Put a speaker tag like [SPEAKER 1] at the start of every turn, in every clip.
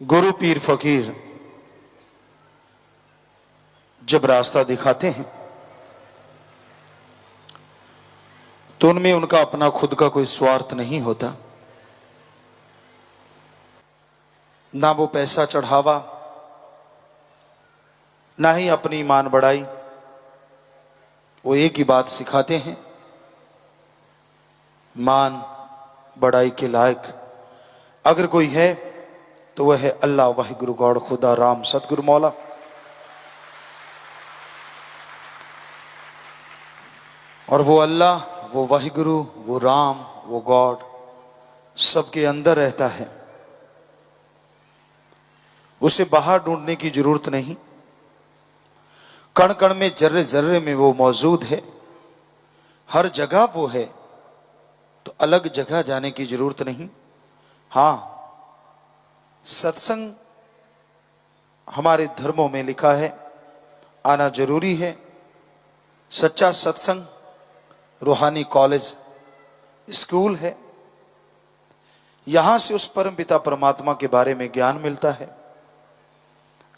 [SPEAKER 1] गुरु पीर फकीर जब रास्ता दिखाते हैं तो उनमें उनका अपना खुद का कोई स्वार्थ नहीं होता, ना वो पैसा चढ़ावा, ना ही अपनी ईमान बढ़ाई। वो एक ही बात सिखाते हैं, मान बढ़ाई के लायक अगर कोई है तो वह है अल्लाह वाहिगुरु गॉड खुदा राम सतगुरु मौला। और वो अल्लाह, वो वाहिगुरु, वो राम, वो गॉड सबके अंदर रहता है। उसे बाहर ढूंढने की जरूरत नहीं, कण कण में जर्रे जर्रे में वो मौजूद है। हर जगह वो है, तो अलग जगह जाने की जरूरत नहीं। हाँ, सत्संग हमारे धर्मों में लिखा है, आना जरूरी है। सच्चा सत्संग रूहानी कॉलेज स्कूल है। यहां से उस परम पिता परमात्मा के बारे में ज्ञान मिलता है,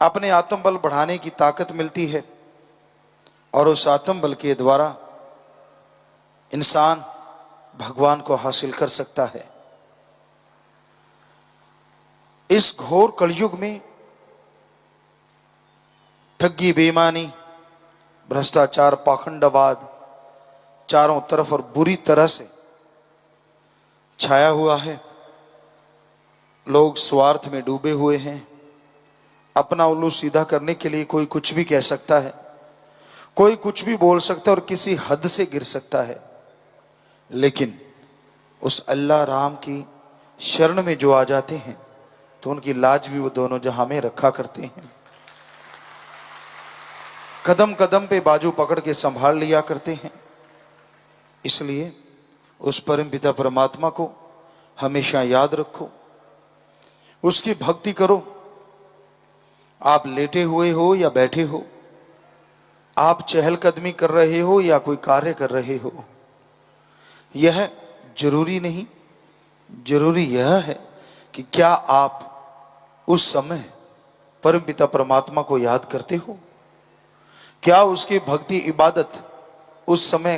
[SPEAKER 1] अपने आत्मबल बढ़ाने की ताकत मिलती है, और उस आत्मबल के द्वारा इंसान भगवान को हासिल कर सकता है। इस घोर कलयुग में ठगी, बेईमानी, भ्रष्टाचार, पाखंडवाद चारों तरफ और बुरी तरह से छाया हुआ है। लोग स्वार्थ में डूबे हुए हैं। अपना उल्लू सीधा करने के लिए कोई कुछ भी कह सकता है, कोई कुछ भी बोल सकता है और किसी हद से गिर सकता है। लेकिन उस अल्लाह राम की शरण में जो आ जाते हैं तो उनकी लाज भी वो दोनों जहां में रखा करते हैं। कदम कदम पे बाजू पकड़ के संभाल लिया करते हैं। इसलिए उस परम पिता परमात्मा को हमेशा याद रखो, उसकी भक्ति करो। आप लेटे हुए हो या बैठे हो, आप चहलकदमी कर रहे हो या कोई कार्य कर रहे हो, यह जरूरी नहीं। जरूरी यह है कि क्या आप उस समय परम पिता परमात्मा को याद करते हो? क्या उसकी भक्ति इबादत उस समय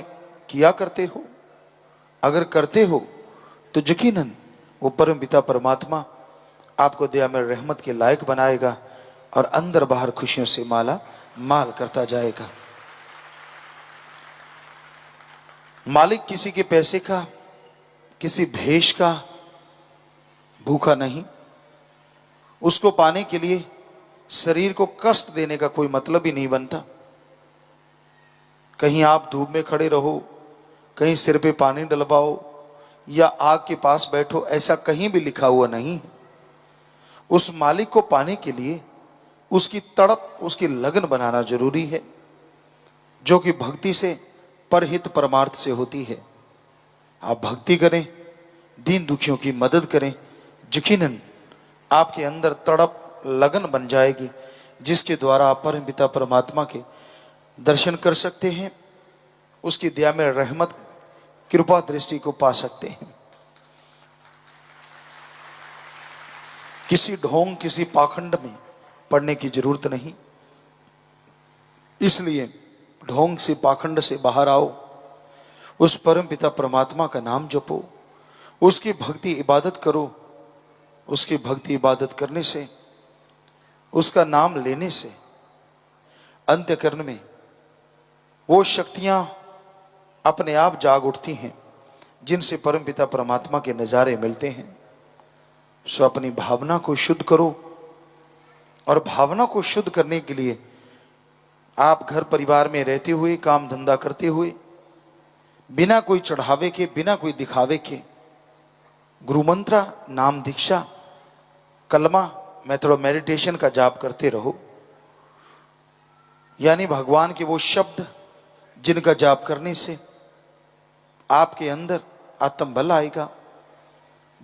[SPEAKER 1] किया करते हो? अगर करते हो तो यकीनन वो परम पिता परमात्मा आपको दया में रहमत के लायक बनाएगा और अंदर बाहर खुशियों से माला माल करता जाएगा। मालिक किसी के पैसे का, किसी भेष का भूखा नहीं। उसको पाने के लिए शरीर को कष्ट देने का कोई मतलब ही नहीं बनता। कहीं आप धूप में खड़े रहो, कहीं सिर पे पानी डलवाओ या आग के पास बैठो, ऐसा कहीं भी लिखा हुआ नहीं है। उस मालिक को पाने के लिए उसकी तड़प, उसकी लगन बनाना जरूरी है, जो कि भक्ति से परहित परमार्थ से होती है। आप भक्ति करें, दीन दुखियों की मदद करें, यकीनन आपके अंदर तड़प लगन बन जाएगी, जिसके द्वारा आप परम पिता परमात्मा के दर्शन कर सकते हैं, उसकी दया में रहमत कृपा दृष्टि को पा सकते हैं। किसी ढोंग, किसी पाखंड में पड़ने की जरूरत नहीं। इसलिए ढोंग से, पाखंड से बाहर आओ, उस परम पिता परमात्मा का नाम जपो, उसकी भक्ति इबादत करो। उसकी भक्ति इबादत करने से, उसका नाम लेने से अंत्यकरण में वो शक्तियां अपने आप जाग उठती हैं जिनसे परम पिता परमात्मा के नजारे मिलते हैं। सो अपनी भावना को शुद्ध करो, और भावना को शुद्ध करने के लिए आप घर परिवार में रहते हुए, काम धंधा करते हुए, बिना कोई चढ़ावे के, बिना कोई दिखावे के गुरु मंत्रा, नाम दीक्षा, कलमा, मेथड ऑफ मेडिटेशन का जाप करते रहो। यानी भगवान के वो शब्द जिनका जाप करने से आपके अंदर आत्मबल आएगा।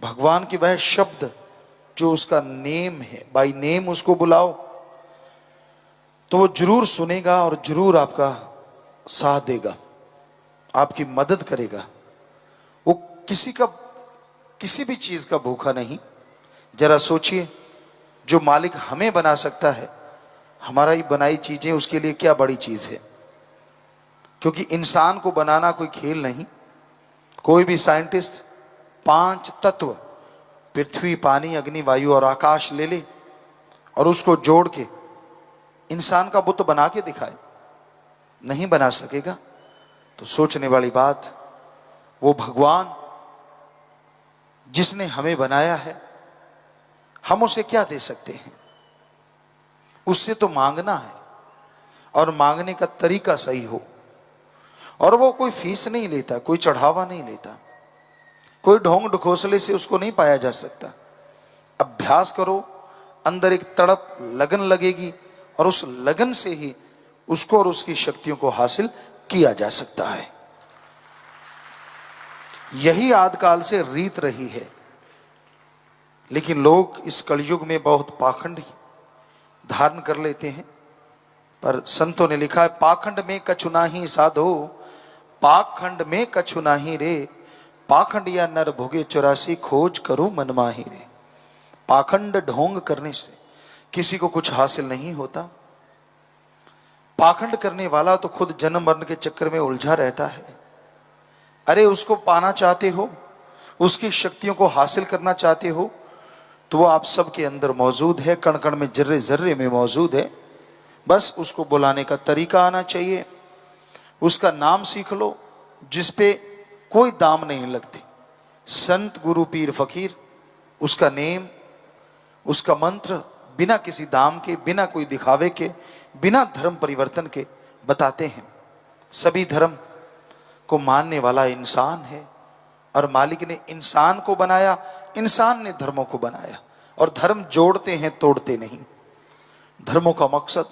[SPEAKER 1] भगवान के वह शब्द जो उसका नेम है, बाय नेम उसको बुलाओ तो वो जरूर सुनेगा और जरूर आपका साथ देगा, आपकी मदद करेगा। वो किसी भी चीज का भूखा नहीं। जरा सोचिए, जो मालिक हमें बना सकता है, हमारा ही बनाई चीजें उसके लिए क्या बड़ी चीज है। क्योंकि इंसान को बनाना कोई खेल नहीं। कोई भी साइंटिस्ट 5 तत्व पृथ्वी, पानी, अग्नि, वायु और आकाश ले ले और उसको जोड़ के इंसान का बुत बना के दिखाए, नहीं बना सकेगा। तो सोचने वाली बात, वो भगवान जिसने हमें बनाया है, हम उसे क्या दे सकते हैं? उससे तो मांगना है, और मांगने का तरीका सही हो। और वो कोई फीस नहीं लेता, कोई चढ़ावा नहीं लेता, कोई ढोंग ढकोसले से उसको नहीं पाया जा सकता। अभ्यास करो, अंदर एक तड़प, लगन लगेगी, और उस लगन से ही उसको और उसकी शक्तियों को हासिल किया जा सकता है। यही आदिकाल से रीत रही है। लेकिन लोग इस कलयुग में बहुत पाखंड धारण कर लेते हैं। पर संतों ने लिखा है, पाखंड में कछु नाही साधो, पाखंड में कछु नाही रे, पाखंड या नर भोगे 84 खोज करो मन माही रे। पाखंड ढोंग करने से किसी को कुछ हासिल नहीं होता। पाखंड करने वाला तो खुद जन्म मरण के चक्कर में उलझा रहता है। अरे उसको पाना चाहते हो, उसकी शक्तियों को हासिल करना चाहते हो, तो वो आप सबके अंदर मौजूद है, कण कण में, जर्रे जर्रे में मौजूद है। बस उसको बुलाने का तरीका आना चाहिए। उसका नाम सीख लो जिस पे कोई दाम नहीं लगती। संत, गुरु, पीर, फकीर, उसका नेम, उसका मंत्र बिना किसी दाम के, बिना कोई दिखावे के, बिना धर्म परिवर्तन के बताते हैं। सभी धर्म को मानने वाला इंसान है, और मालिक ने इंसान को बनाया, इंसान ने धर्मों को बनाया। और धर्म जोड़ते हैं, तोड़ते नहीं। धर्मों का मकसद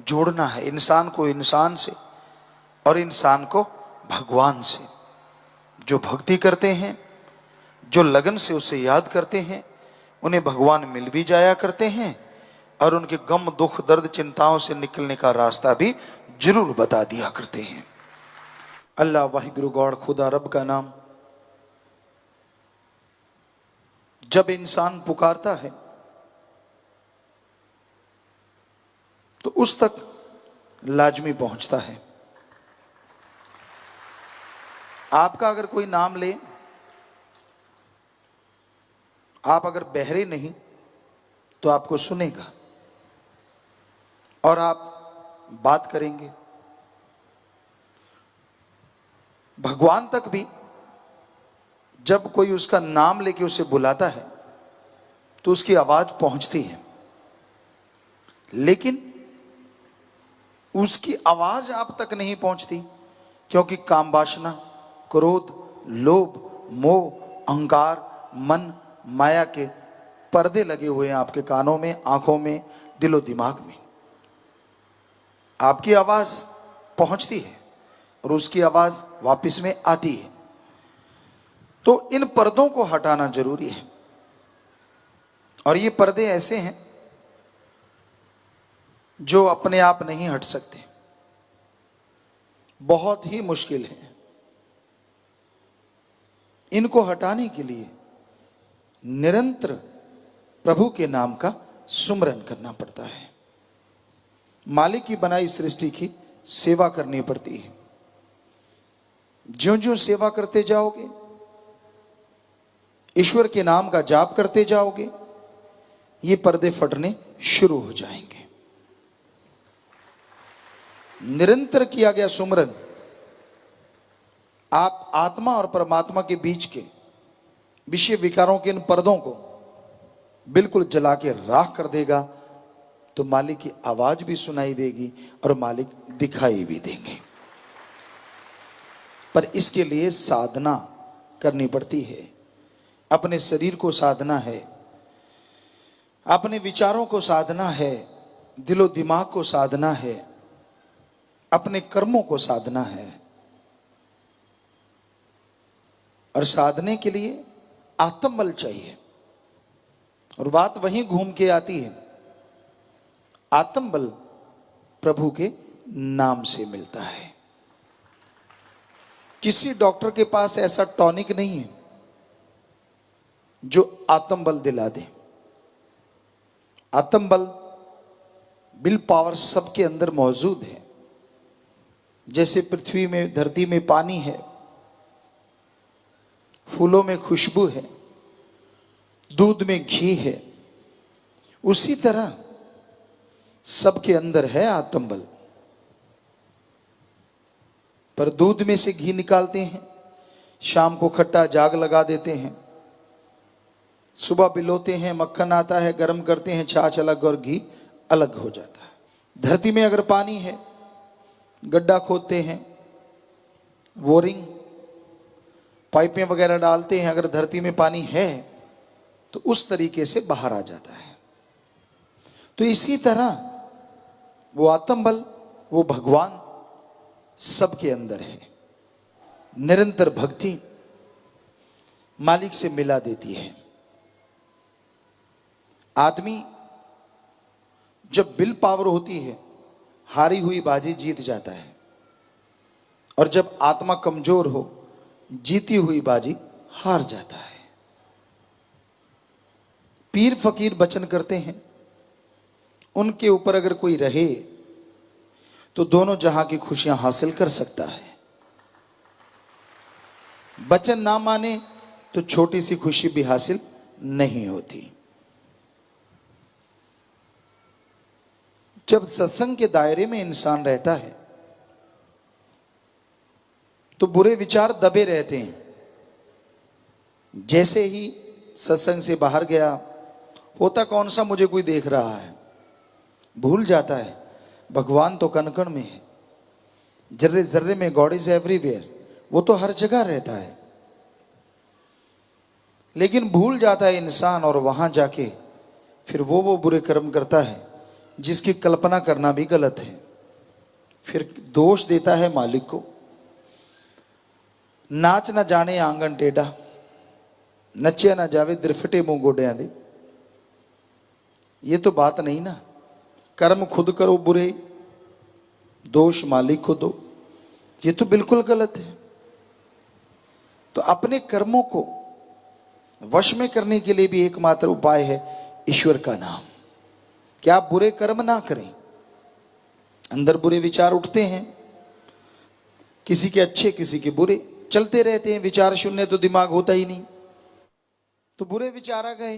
[SPEAKER 1] जोड़ना है, इंसान को इंसान से और इंसान को भगवान से। जो भक्ति करते हैं, जो लगन से उसे याद करते हैं, उन्हें भगवान मिल भी जाया करते हैं, और उनके गम, दुख, दर्द, चिंताओं से निकलने का रास्ता भी जरूर बता दिया करते हैं। अल्लाह, वाहिगुरु, गॉड, खुदा, रब का नाम जब इंसान पुकारता है तो उस तक लाजमी पहुंचता है। आपका अगर कोई नाम ले, आप अगर बहरे नहीं तो आपको सुनेगा और आप बात करेंगे। भगवान तक भी जब कोई उसका नाम लेके उसे बुलाता है तो उसकी आवाज पहुंचती है, लेकिन उसकी आवाज आप तक नहीं पहुंचती, क्योंकि काम, वासना, क्रोध, लोभ, मोह, अहंकार, मन, माया के पर्दे लगे हुए हैं आपके कानों में, आंखों में, दिलो दिमाग में। आपकी आवाज पहुंचती है और उसकी आवाज वापस में आती है। तो इन पर्दों को हटाना जरूरी है। और ये पर्दे ऐसे हैं जो अपने आप नहीं हट सकते, बहुत ही मुश्किल है। इनको हटाने के लिए निरंतर प्रभु के नाम का सुमरन करना पड़ता है। मालिक की बनाई सृष्टि की सेवा करनी पड़ती है। ज्यों ज्यों सेवा करते जाओगे, ईश्वर के नाम का जाप करते जाओगे, ये पर्दे फटने शुरू हो जाएंगे। निरंतर किया गया सुमरन आप आत्मा और परमात्मा के बीच के विषय विकारों के इन पर्दों को बिल्कुल जला के राख कर देगा। तो मालिक की आवाज भी सुनाई देगी और मालिक दिखाई भी देंगे। पर इसके लिए साधना करनी पड़ती है। अपने शरीर को साधना है, अपने विचारों को साधना है, दिलो दिमाग को साधना है, अपने कर्मों को साधना है। और साधने के लिए आत्मबल चाहिए। और बात वहीं घूम के आती है, आत्मबल प्रभु के नाम से मिलता है। किसी डॉक्टर के पास ऐसा टॉनिक नहीं है जो आत्मबल दिला दे। आत्मबल, विल पावर सबके अंदर मौजूद है। जैसे पृथ्वी में, धरती में पानी है, फूलों में खुशबू है, दूध में घी है, उसी तरह सबके अंदर है आत्मबल। पर दूध में से घी निकालते हैं, शाम को खट्टा जाग लगा देते हैं, सुबह बिलोते हैं, मक्खन आता है, गर्म करते हैं, छाछ अलग और घी अलग हो जाता है। धरती में अगर पानी है, गड्ढा खोदते हैं, बोरिंग पाइपें वगैरह डालते हैं, अगर धरती में पानी है तो उस तरीके से बाहर आ जाता है। तो इसी तरह वो आत्मबल, वो भगवान सबके अंदर है। निरंतर भक्ति मालिक से मिला देती है। आदमी जब विल पावर होती है, हारी हुई बाजी जीत जाता है, और जब आत्मा कमजोर हो, जीती हुई बाजी हार जाता है। पीर फकीर वचन करते हैं, उनके ऊपर अगर कोई रहे तो दोनों जहां की खुशियां हासिल कर सकता है। वचन ना माने तो छोटी सी खुशी भी हासिल नहीं होती। जब सत्संग के दायरे में इंसान रहता है तो बुरे विचार दबे रहते हैं। जैसे ही सत्संग से बाहर गया, होता कौन सा मुझे कोई देख रहा है, भूल जाता है भगवान तो कण कण में है, जर्रे जर्रे में, गॉड इज एवरीवेयर, वो तो हर जगह रहता है। लेकिन भूल जाता है इंसान, और वहां जाके फिर वो बुरे कर्म करता है जिसकी कल्पना करना भी गलत है। फिर दोष देता है मालिक को। नाच ना जाने आंगन टेढ़ा, नचिया ना जावे दिरफटे मुंह गोडियां दे। ये तो बात नहीं ना। कर्म खुद करो बुरे, दोष मालिक को दो, ये तो बिल्कुल गलत है। तो अपने कर्मों को वश में करने के लिए भी एकमात्र उपाय है ईश्वर का नाम। क्या आप बुरे कर्म ना करें। अंदर बुरे विचार उठते हैं, किसी के अच्छे किसी के बुरे चलते रहते हैं। विचार शून्य तो दिमाग होता ही नहीं। तो बुरे विचार आ गए,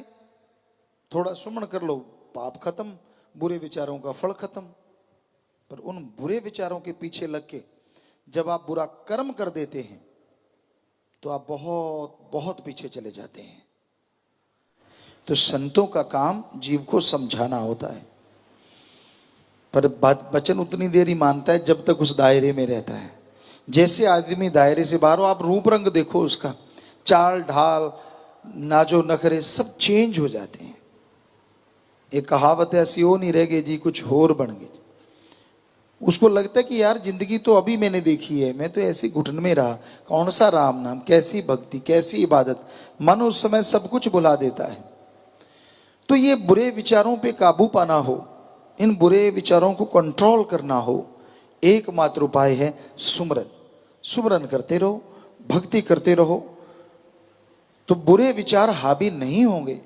[SPEAKER 1] थोड़ा सुमन कर लो, पाप खत्म, बुरे विचारों का फल खत्म। पर उन बुरे विचारों के पीछे लग के जब आप बुरा कर्म कर देते हैं तो आप बहुत बहुत पीछे चले जाते हैं। तो संतों का काम जीव को समझाना होता है, पर वचन उतनी देर ही मानता है जब तक उस दायरे में रहता है। जैसे आदमी दायरे से बाहर हो, आप रूप रंग देखो उसका, चाल ढाल, नाजो नखरे सब चेंज हो जाते हैं। एक कहावत है, ऐसी हो नहीं रह गई जी कुछ होर बन गई। उसको लगता है कि यार जिंदगी तो अभी मैंने देखी है, मैं तो ऐसी घुटन में रहा, कौन सा राम नाम, कैसी भक्ति, कैसी इबादत। मन उस समय सब कुछ भुला देता है। तो ये बुरे विचारों पे काबू पाना हो, इन बुरे विचारों को कंट्रोल करना हो, एकमात्र उपाय है सुमरन। सुमरन करते रहो, भक्ति करते रहो, तो बुरे विचार हावी नहीं होंगे।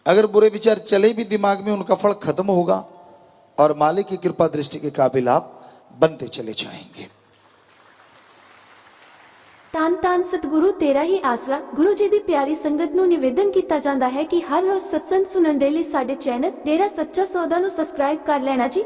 [SPEAKER 1] अगर बुरे विचार चले भी दिमाग में, उनका फल खत्म होगा और मालिक की कृपा दृष्टि के काबिल आप बनते चले जाएंगे।
[SPEAKER 2] तान तान सतगुरु तेरा ही आसरा। गुरु जी दी प्यारी संगत ਨੂੰ ਨਿਵੇਦਨ ਕੀਤਾ ਜਾਂਦਾ ਹੈ ਕਿ ਹਰ ਰੋਜ਼ ਸਤਸੰਗ ਸੁਣਨ ਦੇ ਲਈ ਸਾਡੇ ਚੈਨਲ ਡੇਰਾ ਸੱਚਾ ਸੌਦਾ ਨੂੰ ਸਬਸਕ੍ਰਾਈਬ ਕਰ ਲੈਣਾ ਜੀ।